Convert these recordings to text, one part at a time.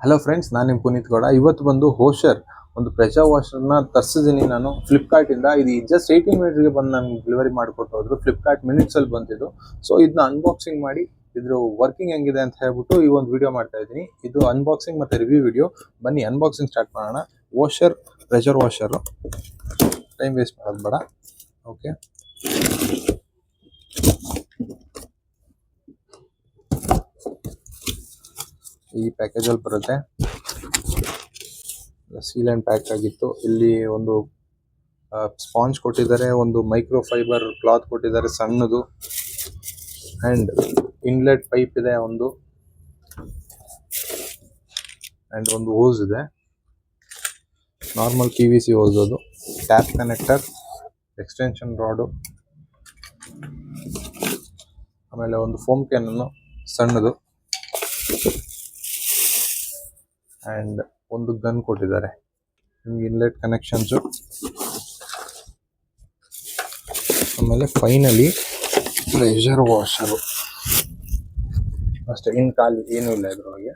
Hello friends, ನಾನು ನಿಮ್ಮ ಪುನೀತ್ ಗೌಡ. ಇವತ್ತು ಬಂದು ಹೋಶರ್ ಒಂದು ಪ್ರೆಷರ್ ವಾಷರ್ನ ತರಿಸಿದ್ದೀನಿ ನಾನು ಫ್ಲಿಪ್ಕಾರ್ಟಿಂದ. ಇದು ಜಸ್ಟ್ 18 ಮಿನಿಟ್ಸ್ಗೆ ಬಂದು ನನಗೆ ಡೆಲಿವರಿ ಮಾಡಿಕೊಟ್ಟು ಹೋದ್ರು. ಫ್ಲಿಪ್ಕಾರ್ಟ್ ಮಿನಿಟ್ಸಲ್ಲಿ ಬಂದಿದ್ದು. ಸೊ ಇದನ್ನ ಅನ್ಬಾಕ್ಸಿಂಗ್ ಮಾಡಿ ಇದ್ರ ವರ್ಕಿಂಗ್ ಹೆಂಗಿದೆ ಅಂತ ಹೇಳ್ಬಿಟ್ಟು ಈ ಒಂದು ವಿಡಿಯೋ ಮಾಡ್ತಾ ಇದ್ದೀನಿ. ಇದು ಅನ್ಬಾಕ್ಸಿಂಗ್ ಮತ್ತು ರಿವ್ಯೂ ವಿಡಿಯೋ. ಬನ್ನಿ ಅನ್ಬಾಕ್ಸಿಂಗ್ ಸ್ಟಾರ್ಟ್ ಮಾಡೋಣ. Washer, pressure washer, time waste ಮಾಡೋದು ಬೇಡ. ಓಕೆ, ಈ ಪ್ಯಾಕೇಜಲ್ಲಿ ಬರುತ್ತೆ. ಸೀಲ್ ಆ್ಯಂಡ್ ಪ್ಯಾಕ್ ಆಗಿತ್ತು. ಇಲ್ಲಿ ಒಂದು ಸ್ಪಾಂಜ್ ಕೊಟ್ಟಿದ್ದಾರೆ, ಒಂದು ಮೈಕ್ರೋ ಫೈಬರ್ ಕ್ಲಾತ್ ಕೊಟ್ಟಿದ್ದಾರೆ ಸಣ್ಣದು, ಆ್ಯಂಡ್ ಇನ್ಲೆಟ್ ಪೈಪ್ ಇದೆ ಒಂದು, ಆ್ಯಂಡ್ ಒಂದು ಹೋಸ್ ಇದೆ, ನಾರ್ಮಲ್ PVC ಹೋಸ್, ಅದು ಟ್ಯಾಪ್ ಕನೆಕ್ಟರ್, ಎಕ್ಸ್ಟೆನ್ಷನ್ ರಾಡು, ಆಮೇಲೆ ಒಂದು ಫೋಮ್ ಕ್ಯಾನನ್ನು ಸಣ್ಣದು, ಆ್ಯಂಡ್ ಒಂದು ಗನ್ ಕೊಟ್ಟಿದ್ದಾರೆ. ನಿಮ್ಗೆ ಇನ್ಲೆಟ್ ಕನೆಕ್ಷನ್ಸು, ಆಮೇಲೆ ಫೈನಲಿ ಪ್ರೆಷರ್ ವಾಷರು ಅಷ್ಟೇ. ಇನ್ನು ಖಾಲಿ ಏನೂ ಇಲ್ಲ ಇದ್ರೊಳಗೆ,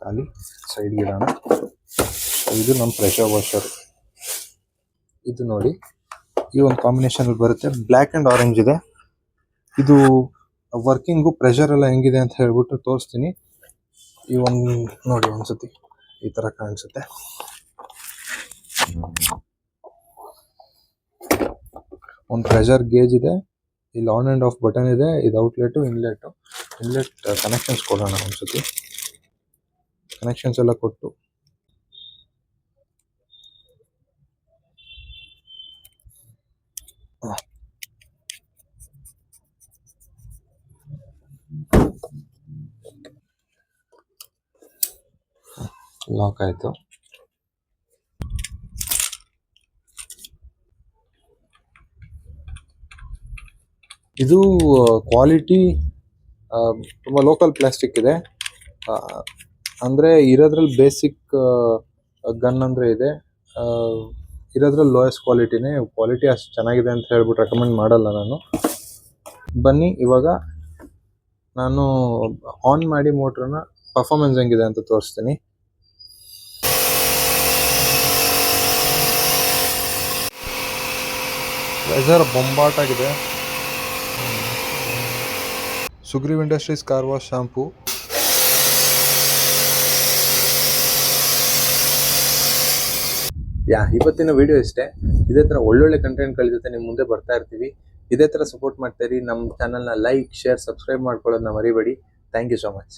ಖಾಲಿ ಸೈಡ್ಗೆ ಇಡೋಣ. ಇದು ನಮ್ಮ ಪ್ರೆಷರ್ ವಾಷರ್. ಇದು ನೋಡಿ, ಈ ಒಂದು ಕಾಂಬಿನೇಷನಲ್ಲಿ ಬರುತ್ತೆ. ಬ್ಲ್ಯಾಕ್ ಆ್ಯಂಡ್ ಆರೆಂಜ್ ಇದೆ. ಇದು ವರ್ಕಿಂಗು ಪ್ರೆಷರ್ ಎಲ್ಲ ಹೆಂಗಿದೆ ಅಂತ ಹೇಳ್ಬಿಟ್ಟು ತೋರಿಸ್ತೀನಿ. ಈ ಒಂದು ನೋಡಿ, ಒಂದ್ಸತಿ ಈ ಥರ ಕಾಣಿಸುತ್ತೆ. ಒಂದು ಪ್ರೆಷರ್ ಗೇಜ್ ಇದೆ, ಇಲ್ಲಿ ಆನ್ ಆ್ಯಂಡ್ ಆಫ್ ಬಟನ್ ಇದೆ, ಇದು ಔಟ್ಲೆಟು, ಇನ್ಲೆಟ್ ಕನೆಕ್ಷನ್ಸ್ ಕೊಡೋಣ. ಒಂದ್ಸತಿ ಕನೆಕ್ಷನ್ಸ್ ಎಲ್ಲ ಕೊಟ್ಟು ಲಾಕ್ ಆಯಿತು. ಇದು ಕ್ವಾಲಿಟಿ ತುಂಬ ಲೋಕಲ್ ಪ್ಲಾಸ್ಟಿಕ್ ಇದೆ. ಅಂದರೆ ಇರೋದ್ರಲ್ಲಿ ಬೇಸಿಕ್ ಗನ್ ಅಂದರೆ ಇದೆ, ಇರೋದ್ರಲ್ಲಿ ಲೋಯೆಸ್ಟ್ ಕ್ವಾಲಿಟಿನೇ. ಕ್ವಾಲಿಟಿ ಅಷ್ಟು ಚೆನ್ನಾಗಿದೆ ಅಂತ ಹೇಳ್ಬಿಟ್ಟು ರೆಕಮೆಂಡ್ ಮಾಡಲ್ಲ ನಾನು. ಬನ್ನಿ ಇವಾಗ ನಾನು ಆನ್ ಮಾಡಿ ಮೋಟ್ರನ್ನ ಪರ್ಫಾರ್ಮೆನ್ಸ್ ಹೆಂಗಿದೆ ಅಂತ ತೋರಿಸ್ತೀನಿ. ಪ್ರೆಷರ್ ಬೊಂಬಾಟಾಗಿದೆ. Sugriv industries car wash shampoo. ಇವತ್ತಿನ ವಿಡಿಯೋ ಇಷ್ಟೇ. ಇದೇ ಥರ ಒಳ್ಳೊಳ್ಳೆ ಕಂಟೆಂಟ್ಗಳ ಜೊತೆ ನಿಮ್ಮ ಮುಂದೆ ಬರ್ತಾ ಇರ್ತೀವಿ. ಇದೇ ಥರ ಸಪೋರ್ಟ್ ಮಾಡ್ತಾ ಇರಿ. ನಮ್ಮ ಚಾನಲ್ನ ಲೈಕ್, ಶೇರ್, ಸಬ್ಸ್ಕ್ರೈಬ್ ಮಾಡ್ಕೊಳ್ಳೋದನ್ನ ಮರಿಬೇಡಿ. Thank you so much.